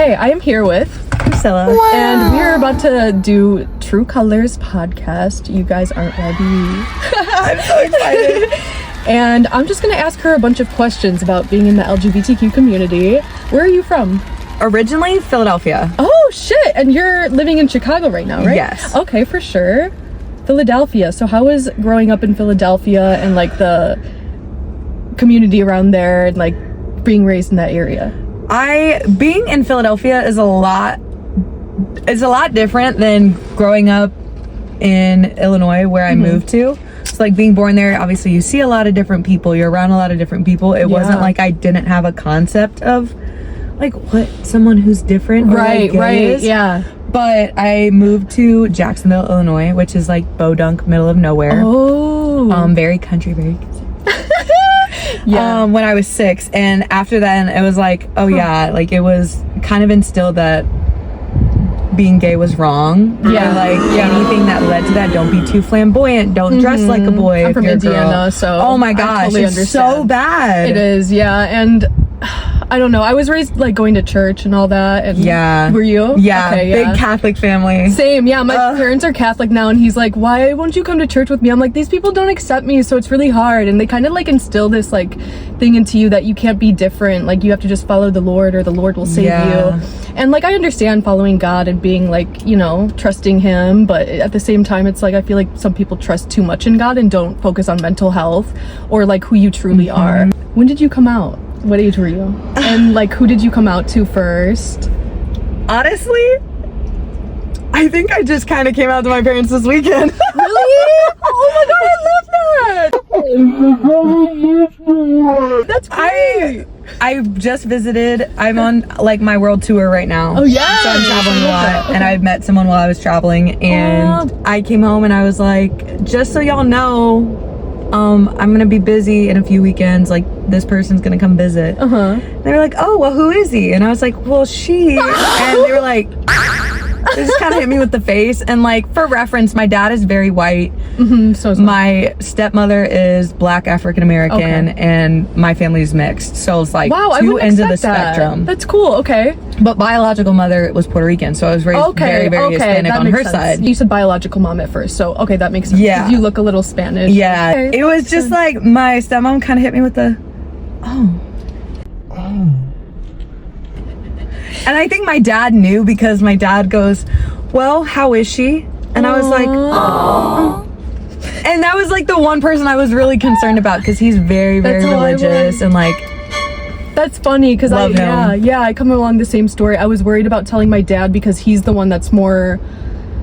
Okay, I am here with Priscilla. Wow. And we are about to do True Colors podcast. You guys aren't ready. I'm so excited. And I'm just going to ask her a bunch of questions about being in the LGBTQ community. Where are you from? Originally, Philadelphia. Oh, shit. And you're living in Chicago right now, right? Yes. Okay, for sure. Philadelphia. So how was growing up in Philadelphia and like the community around there and like being raised in that area? Being in Philadelphia is a lot different than growing up in Illinois, where I moved to. So like being born there, obviously you see a lot of different people, you're around a lot of different people. It wasn't like I didn't have a concept of like what someone who's different or right is. Yeah. But I moved to Jacksonville, Illinois, which is like Bodunk, middle of nowhere. Very country, very yeah. When I was 6, and after then it was like, oh yeah, like it was kind of instilled that being gay was wrong. Yeah. Or like anything that led to that, don't be too flamboyant, don't dress like a boy. I'm from Indiana, so oh my gosh, totally it's so bad. It is, yeah. And I don't know, I was raised like going to church and all that. And yeah. Were you? Yeah, okay, big Catholic family. Same, yeah. My parents are Catholic now, and he's like, why won't you come to church with me? I'm like, these people don't accept me, so it's really hard. And they kind of like instill this like thing into you that you can't be different, like you have to just follow the Lord or the Lord will save you. And like I understand following God and being like, you know, trusting him, but at the same time it's like I feel like some people trust too much in God and don't focus on mental health or like who you truly are. When did you come out? What age were you? And like who did you come out to first? Honestly, I think I just kind of came out to my parents this weekend. Really? Oh my god, I love that! That's great! I just visited. I'm on like my world tour right now. Oh yeah! So I'm traveling a lot, and I met someone while I was traveling, and I came home and I was like, just so y'all know, I'm gonna be busy in a few weekends, like this person's gonna come visit. They were like, oh well, who is he? And I was like, well, she. And they were like, they just kind of hit me with the face. And like for reference, my dad is very white. So my stepmother is Black African American, and my family's mixed, so it's like two ends of the spectrum. That's cool. Okay. But biological mother was Puerto Rican, so I was raised very Hispanic on her side. You said biological mom at first, so okay, that makes sense. Yeah, you look a little Spanish. Yeah, okay, it was just like my stepmom kind of hit me with the and I think my dad knew, because my dad goes, well, how is she? And I was like, oh. And that was like the one person I was really concerned about, because he's very religious and like. That's funny, because I come along the same story. I was worried about telling my dad because he's the one that's more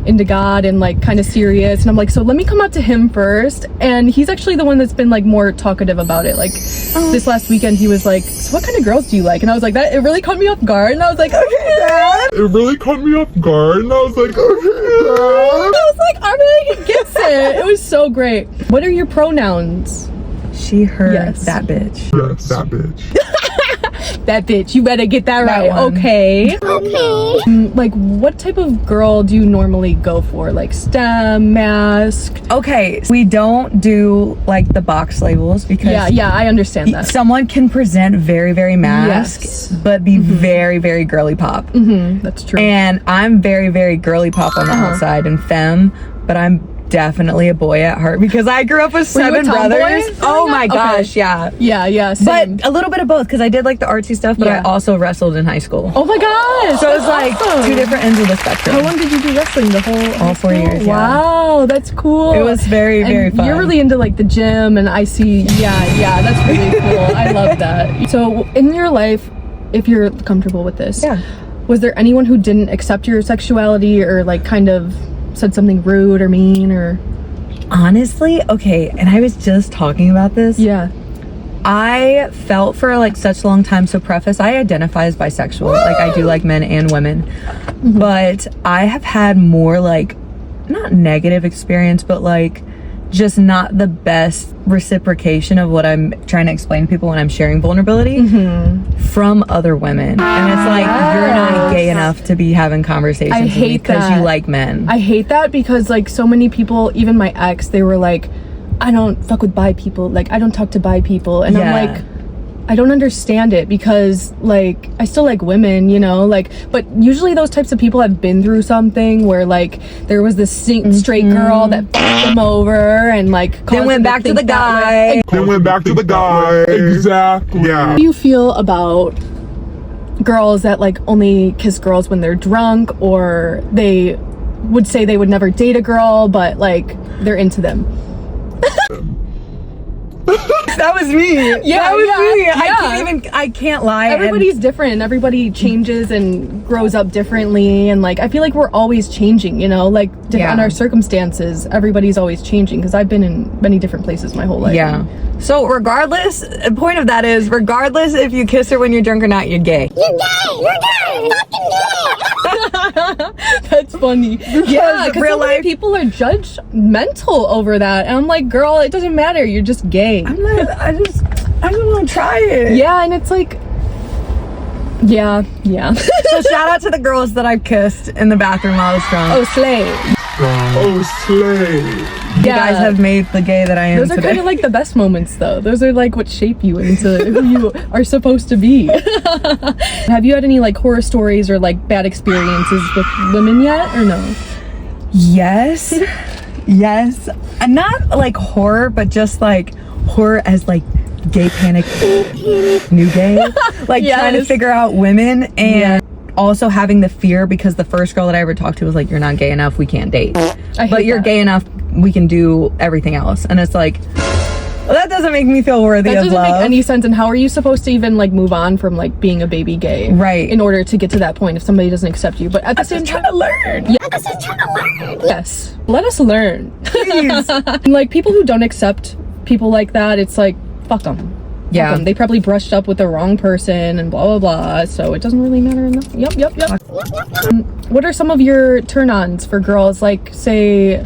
into God and like kind of serious, and I'm like, so let me come out to him first. And he's actually the one that's been like more talkative about it. Like this last weekend he was like, so what kind of girls do you like? And I was like, that it really caught me off guard. And I was like, okay, Dad. It really caught me off guard, and I was like, okay, Dad. I was like, I really he gets it. It was so great. What are your pronouns? She, her, that bitch. Yes, that bitch. That bitch, you better get that right. Okay. Like, what type of girl do you normally go for? Like STEM, masked? Okay, we don't do like the box labels, because I understand that. Someone can present very masked, but be very girly pop. That's true. And I'm very girly pop on the outside and femme, but I'm definitely a boy at heart, because I grew up with 7 brothers. Oh my gosh, yeah, same. But a little bit of both, because I did like the artsy stuff, but I also wrestled in high school. Oh my gosh, so it's like two different ends of the spectrum. How long did you do wrestling? All 4 years. Wow, that's cool. It was very fun. You're really into like the gym, and I see. Yeah, that's really cool. I love that. So in your life, if you're comfortable with this, was there anyone who didn't accept your sexuality or like kind of said something rude or mean? Or honestly, okay, and I was just talking about this. I felt for like such a long time, so preface, I identify as bisexual. Like I do like men and women, but I have had more like not negative experience, but like just not the best reciprocation of what I'm trying to explain to people when I'm sharing vulnerability from other women. And it's like, you're not gay enough to be having conversations with me because you like men. I hate that, because like so many people, even my ex, they were like, I don't fuck with bi people, like I don't talk to bi people. And I'm like, I don't understand it, because like I still like women, you know, like, but usually those types of people have been through something where like there was this straight girl that fucked them over and like then went back to the guy. Then went back to the guy. Exactly. Yeah. How do you feel about girls that like only kiss girls when they're drunk, or they would say they would never date a girl but like they're into them? That was me. Yeah, that was yeah, me. I can't lie. Everybody's different. Everybody changes and grows up differently, and like I feel like we're always changing, you know, like on our circumstances. Everybody's always changing, because I've been in many different places my whole life. Yeah. So regardless, the point of that is, regardless if you kiss her when you're drunk or not, you're gay. You're gay, fucking gay. That's funny. Yeah, because real life people are judgmental over that, and I'm like, girl, it doesn't matter. You're just gay. I'm like, I just want to try it. Yeah, and it's like, yeah. So shout out to the girls that I've kissed in the bathroom while I was drunk. Oh, slay. Oh, slay. You guys have made the gay that I am Those are today. kind of like the best moments, though. Those are like what shape you into who you are supposed to be. Have you had any like horror stories or like bad experiences with women yet, or no? Yes. And not like horror, but just like horror as like gay panic, new gay. Like trying to figure out women, and also having the fear, because the first girl that I ever talked to was like, you're not gay enough, we can't date. But you're gay enough, we can do everything else. And it's like, well, that doesn't make me feel worthy of love. That doesn't make any sense. And how are you supposed to even like move on from like being a baby gay, right, in order to get to that point if somebody doesn't accept you? But at the same time, trying to learn. Yeah. Yes, let us learn. Please. And like people who don't accept people like that, it's like, fuck them. Yeah, they probably brushed up with the wrong person and blah blah blah, so it doesn't really matter enough. Yep. What are some of your turn-ons for girls? Like, say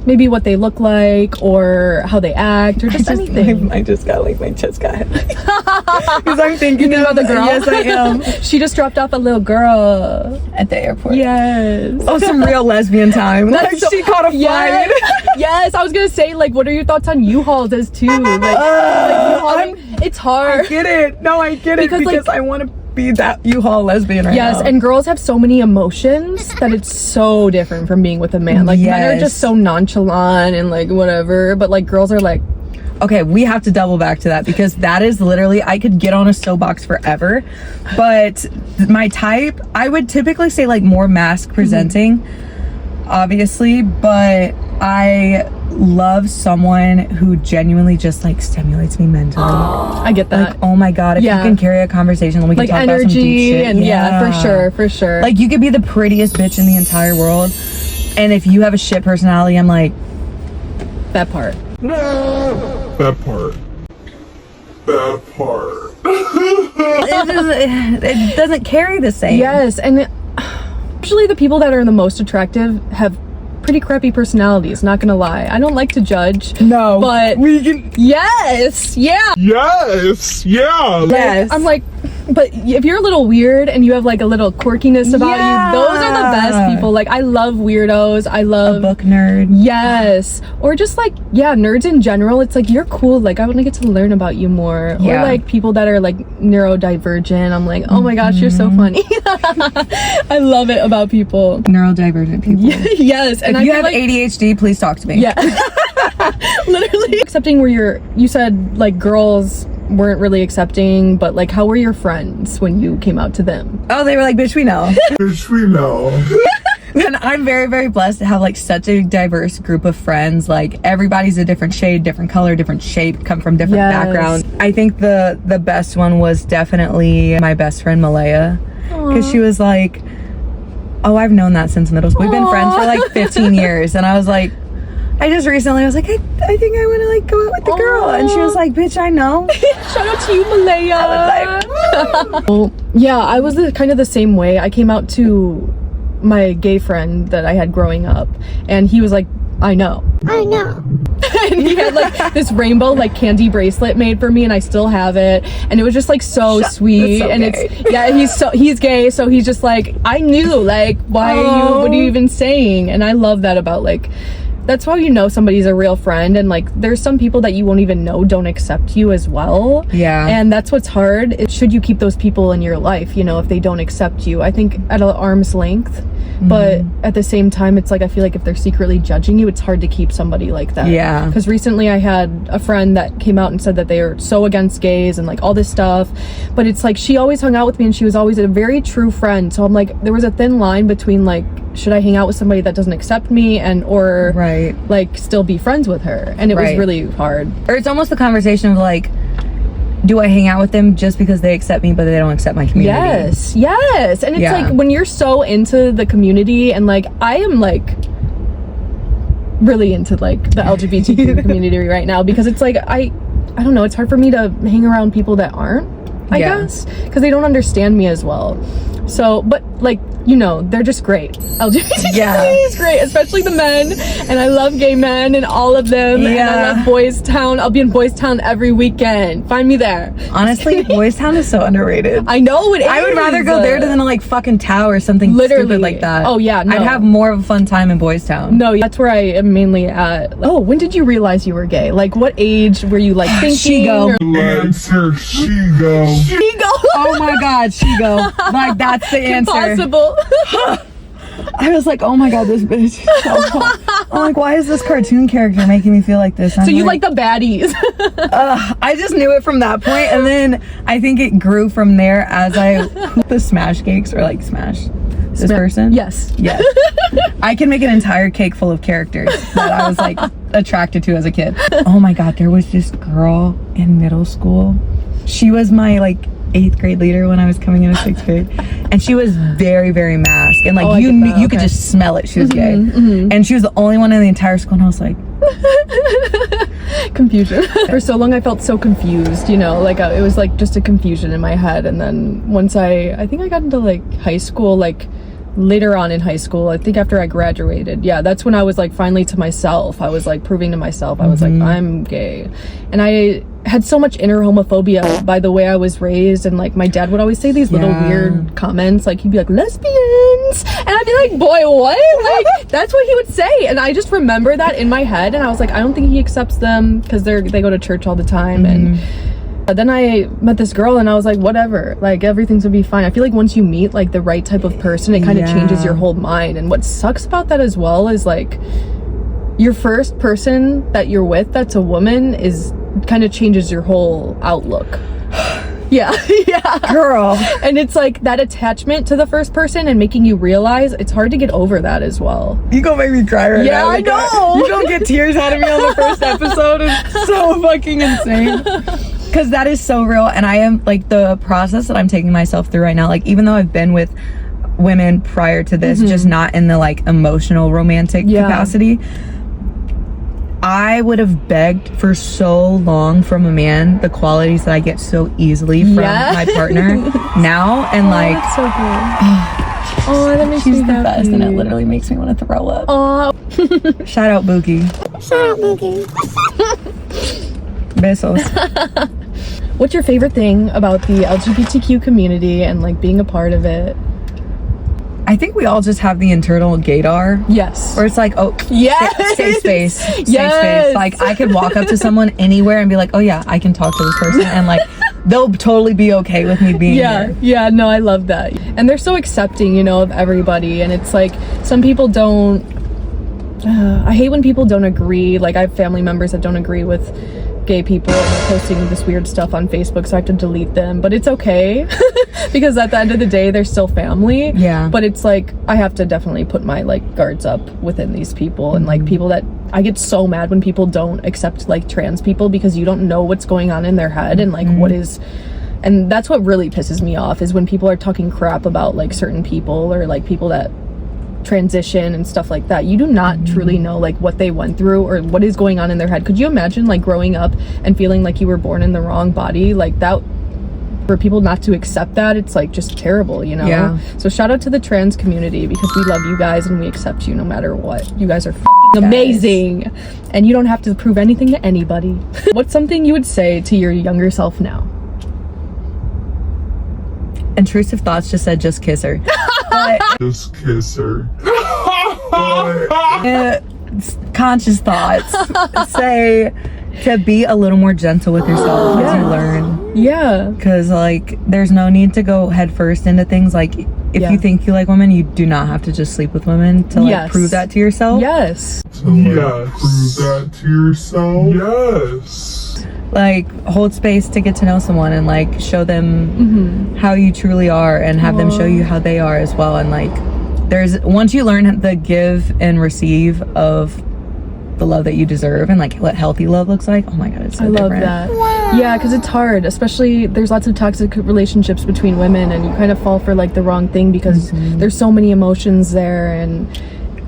maybe what they look like, or how they act, or just anything. I just got like, my chest got heavy. Because I'm thinking about the girl. Yes, I am. She just dropped off a little girl at the airport. Yes. Oh, some real lesbian time. Like, she caught a flight. Yes, I was gonna say, like, what are your thoughts on U-Hauls as too? Like it's hard. I get it. No, I get it, because I want to be that U-Haul lesbian right now. Yes, and girls have so many emotions that it's so different from being with a man. Like, men are just so nonchalant and like whatever, but like girls are like, okay, we have to double back to that, because that is literally, I could get on a soapbox forever, but my type, I would typically say like more mask presenting, obviously, but I love someone who genuinely just like stimulates me mentally. I get that. Like, oh my god, if you can carry a conversation, then we can like talk energy about some deep shit. and for sure. Like, you could be the prettiest bitch in the entire world, and if you have a shit personality, I'm like, that part. That part. it doesn't carry the same. Yes, and usually the people that are the most attractive have pretty crappy personalities, not gonna lie. I don't like to judge. No. But we can. Yes. Yeah. Yes. Yeah. Yes. I'm like, but if you're a little weird and you have like a little quirkiness about you, those are the best people. Like, I love weirdos. I love a book nerd. Yes. Or just like, nerds in general. It's like, you're cool. Like, I want to get to learn about you more. Yeah. Or like people that are like neurodivergent. I'm like, oh my gosh, you're so funny. I love it about people. Neurodivergent people. Yes. And if you have ADHD, please talk to me. Yeah. Literally. Accepting where you said like girls weren't really accepting, but like, how were your friends when you came out to them? Oh, they were like, bitch, we know. Bitch, we know. And I'm very, very blessed to have like such a diverse group of friends. Like, everybody's a different shade, different color, different shape, come from different backgrounds. I think the best one was definitely my best friend Malaya, because she was like, oh, I've known that since middle school. We've been friends for like 15 years. And I was like, I just recently was like, I think I want to like go out with the girl. And she was like, bitch, I know. Shout out to you, Malaya. I was like, well, yeah, I was kind of the same way. I came out to my gay friend that I had growing up, and he was like, I know. And he had like this rainbow like candy bracelet made for me, and I still have it, and it was just like so sweet. So and gay. he's gay, so he's just like, I knew, like, what are you even saying? And I love that about like that's how you know somebody's a real friend. And like there's some people that you won't even know don't accept you as well. Yeah. And that's what's hard. Should you keep those people in your life, you know, if they don't accept you? I think at an arm's length. But at the same time, it's like I feel like if they're secretly judging you, it's hard to keep somebody like that. Yeah. Because recently I had a friend that came out and said that they are so against gays and like all this stuff. But it's like she always hung out with me and she was always a very true friend. So I'm like, there was a thin line between like, should I hang out with somebody that doesn't accept me or like still be friends with her? And it was really hard. Or it's almost the conversation of like, do I hang out with them just because they accept me but they don't accept my community? Yes. And it's like when you're so into the community, and like I am like really into like the LGBTQ community right now, because it's like I don't know, it's hard for me to hang around people that aren't, I guess, because they don't understand me as well. So, but like, you know, they're just great. LGBTQ is great, especially the men, and I love gay men and all of them. And I love Boys Town. I'll be in Boys Town every weekend. Find me there. Honestly, Boys Town is so underrated. I know it is. I would rather go there than like fucking Tao or something stupid like that. Oh yeah, no. I'd have more of a fun time in Boys Town. No, that's where I am mainly at. Oh, when did you realize you were gay? Like, what age were you like thinking? She-go. Answer, she-go. She-go. Oh my God, she-go. Like, that's the answer. Impossible. I was like, oh my God, this bitch. I'm like, why is this cartoon character making me feel like this? So you like the baddies. I just knew it from that point, and then I think it grew from there as the smash cakes or like smash this person. Yes. I can make an entire cake full of characters that I was like attracted to as a kid. Oh my God, there was this girl in middle school. She was my like 8th grade leader when I was coming into 6th grade, and she was very, very masked, and like you could just smell it. She was gay, and she was the only one in the entire school, and I was like, confusion. For so long I felt so confused, you know, like it was like just a confusion in my head. And then once I think I got into like high school, like later on in high school, I think after I graduated, that's when I was like finally to myself. I was like proving to myself I was like, I'm gay. And I had so much inner homophobia by the way I was raised, and like my dad would always say these little weird comments, like he'd be like, lesbians, and I'd be like, boy, what? Like that's what he would say. And I just remember that in my head, and I was like, I don't think he accepts them because they go to church all the time. And then I met this girl and I was like, whatever, like everything's gonna be fine. I feel like once you meet like the right type of person, it kind of changes your whole mind. And what sucks about that as well is like your first person that you're with that's a woman is kind of changes your whole outlook. girl. And it's like that attachment to the first person and making you realize it's hard to get over that as well. You gonna make me cry right now. I know. You gonna get tears out of me on the first episode. It's so fucking insane. Because that is so real, and I am like the process that I'm taking myself through right now, like even though I've been with women prior to this, just not in the like emotional romantic capacity, I would have begged for so long from a man the qualities that I get so easily from my partner now, and like that's so cool. That makes she's me the happy. best, and it literally makes me want to throw up. Shout out Bookie. Besos. What's your favorite thing about the LGBTQ community and like being a part of it? I think we all just have the internal gaydar. Yes. Where it's like, oh, safe space. Safe Yes. space. Like, I could walk up to someone anywhere and be like, oh yeah, I can talk to this person. And like, they'll totally be okay with me being here. Yeah, no, I love that. And they're so accepting, you know, of everybody. And it's like, some people don't, I hate when people don't agree. Like, I have family members that don't agree with gay people and they're posting this weird stuff on Facebook, so I have to delete them. But it's okay because at the end of the day, they're still family. Yeah. But it's like, I have to definitely put my like guards up within these people. And like people that, I get so mad when people don't accept like trans people because you don't know what's going on in their head and like what is, and that's what really pisses me off is when people are talking crap about like certain people or like people that transition and stuff like that. You do not truly know like what they went through or what is going on in their head. Could you imagine like growing up and feeling like you were born in the wrong body? Like that, for people not to accept that, it's like just terrible, you know? Yeah. So shout out to the trans community because we love you guys and we accept you no matter what. You guys are fucking amazing and you don't have to prove anything to anybody. What's something you would say to your younger self now? Intrusive Thoughts just said, just kiss her. But Just kiss her. conscious thoughts say to be a little more gentle with yourself as you learn. Yeah. Because, like, there's no need to go head first into things. Like, if you think you like women, you do not have to just sleep with women to, like, prove that to yourself. Yes. Prove that to yourself. Yes. Like, hold space to get to know someone and, like, show them how you truly are and have them show you how they are as well. And, like, once you learn the give and receive of the love that you deserve and, like, what healthy love looks like, oh my god, it's so different. I love that. Yeah, because it's hard, especially there's lots of toxic relationships between women, and you kind of fall for, like, the wrong thing because there's so many emotions there, and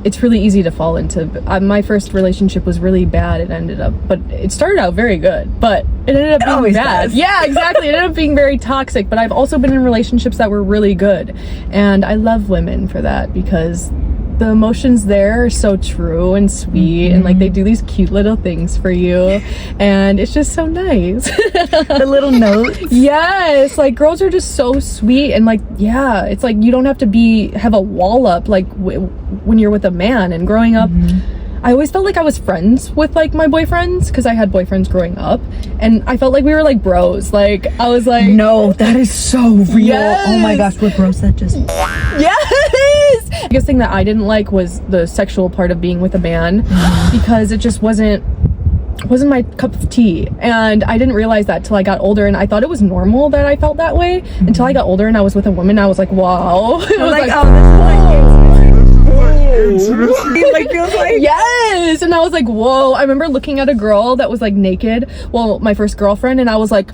it's really easy to fall into. My first relationship was really bad. It started out very good, but it ended up being bad. Yeah, exactly. It ended up being very toxic, but I've also been in relationships that were really good, and I love women for that because the emotions there are so true and sweet, and, like, they do these cute little things for you, and it's just so nice. The little notes. Yes, like, girls are just so sweet, and, like, yeah, it's like you don't have to have a wall up like when you're with a man. And growing up, I always felt like I was friends with, like, my boyfriends because I had boyfriends growing up, and I felt like we were like bros. Like, I was like, no, that is so real. Yes. Oh my gosh, what bro said just. Yes. The biggest thing that I didn't like was the sexual part of being with a man because it just wasn't my cup of tea, and I didn't realize that till I got older, and I thought it was normal that I felt that way until I got older and I was with a woman. I was like, wow. I was like, like, feels like yes. And I was like, whoa. I remember looking at a girl that was, like, naked, my first girlfriend, and I was like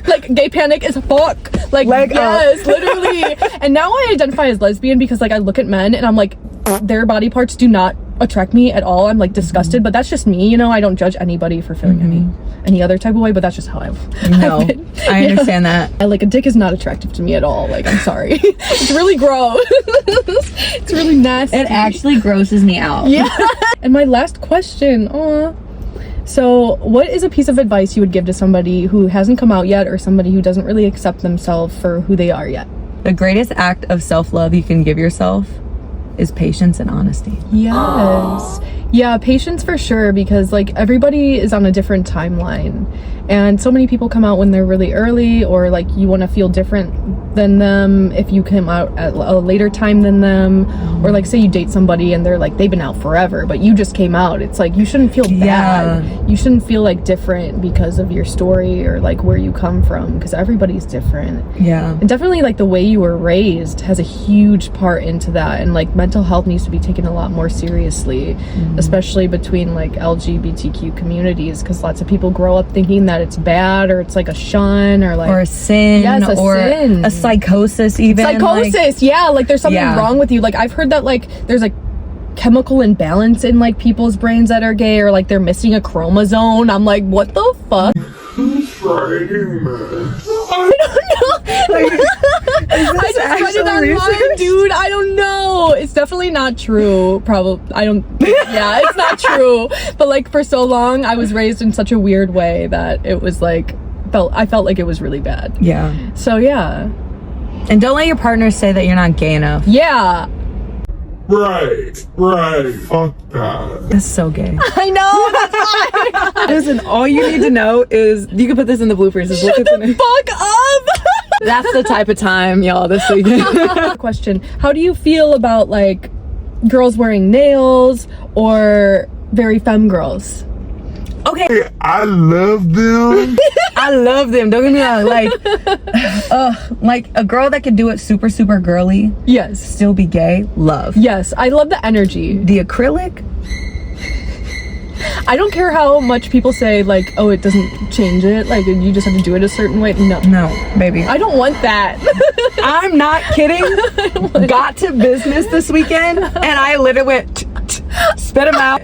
like, gay panic as fuck. Like, yes, literally. And now I identify as lesbian because, like, I look at men and I'm like, their body parts do not attract me at all. I'm, like, disgusted, but that's just me, you know. I don't judge anybody for feeling any other type of way, but that's just how I've been. I understand that. Like, a dick is not attractive to me at all. Like, I'm sorry. It's really gross. It's really nasty. It actually grosses me out. Yeah. And my last question, so what is a piece of advice you would give to somebody who hasn't come out yet, or somebody who doesn't really accept themselves for who they are yet? The greatest act of self-love you can give yourself is patience and honesty. Yes. Yeah, patience for sure, because, like, everybody is on a different timeline, and so many people come out when they're really early, or, like, you want to feel different than them if you come out at a later time than them, or, like, say you date somebody and they're like, they've been out forever but you just came out. It's like, you shouldn't feel bad. You shouldn't feel, like, different because of your story or, like, where you come from, because everybody's different. And definitely, like, the way you were raised has a huge part into that, and, like, mental health needs to be taken a lot more seriously, especially between, like, LGBTQ communities, because lots of people grow up thinking that it's bad, or it's like a shun, or like, or a sin, or a psychosis, even psychosis. Yeah, like, there's something wrong with you. Like, I've heard that, like, there's, like, chemical imbalance in, like, people's brains that are gay, or, like, they're missing a chromosome. I'm like, what the fuck? Who's writing this? I don't know. I just read it online, dude. I don't know. It's definitely not true. Yeah, it's not true. But, like, for so long, I was raised in such a weird way that it was, like, I felt like it was really bad. So, yeah. And don't let your partner say that you're not gay enough. Yeah. Right. Fuck that. That's so gay. I know. That's why. Listen, all you need to know is, you can put this in the bloopers. Shut the fuck up. That's the type of time, y'all, this weekend. Question: how do you feel about, like, girls wearing nails, or very femme girls? Okay, I love them. I love them. Don't get me wrong. Like a girl that can do it super, super girly. Yes. Still be gay. Love. Yes, I love the energy. The acrylic. I don't care how much people say, like, oh, it doesn't change it. Like, you just have to do it a certain way. No, baby. I don't want that. I'm not kidding. Got to business this weekend, and I literally went spit them out.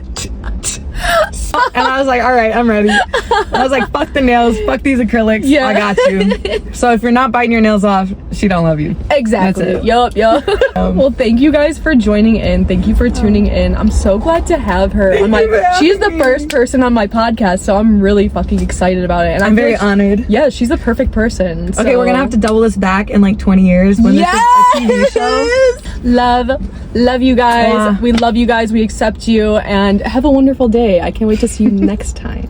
And I was like, all right, I'm ready. I was like, fuck the nails, fuck these acrylics. Yeah. I got you. So if you're not biting your nails off, she don't love you. Exactly. Yup. Well, thank you guys for joining in. Thank you for tuning in. I'm so glad to have her on my. She's the first person on my podcast, so I'm really fucking excited about it. And I'm very honored. Yeah, she's the perfect person. So. Okay, we're gonna have to double this back in like 20 years when this is a TV show. Love you guys. We love you guys. We accept you, and have a wonderful day. I can't wait to see you next time.